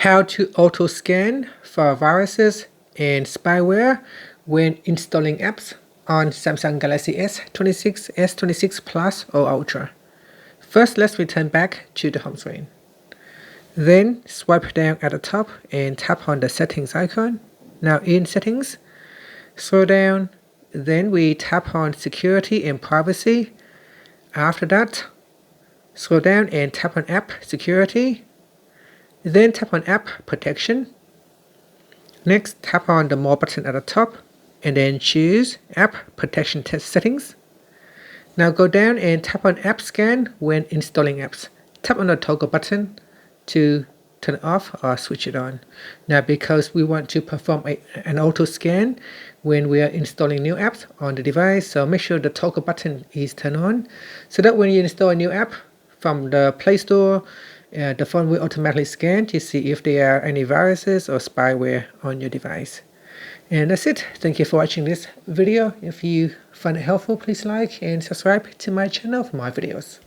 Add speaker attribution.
Speaker 1: How to auto scan for viruses and spyware when installing apps on Samsung Galaxy S26, S26 Plus or Ultra. First, let's return back to the home screen. Then swipe down at the top and tap on the settings icon. Now in settings, scroll down, then we tap on security and privacy. After that, scroll down and tap on app security. Then tap on app protection. Next, tap on the more button at the top and then choose app protection test settings. Now go down and tap on app scan when installing apps. Tap on the toggle button to turn it off or switch it on. Now because we want to perform an auto scan when we are installing new apps on the device, so make sure the toggle button is turned on so that when you install a new app from the Play Store, the phone will automatically scan to see if there are any viruses or spyware on your device. And that's it. Thank you for watching this video. If you find it helpful, please like and subscribe to my channel for more videos.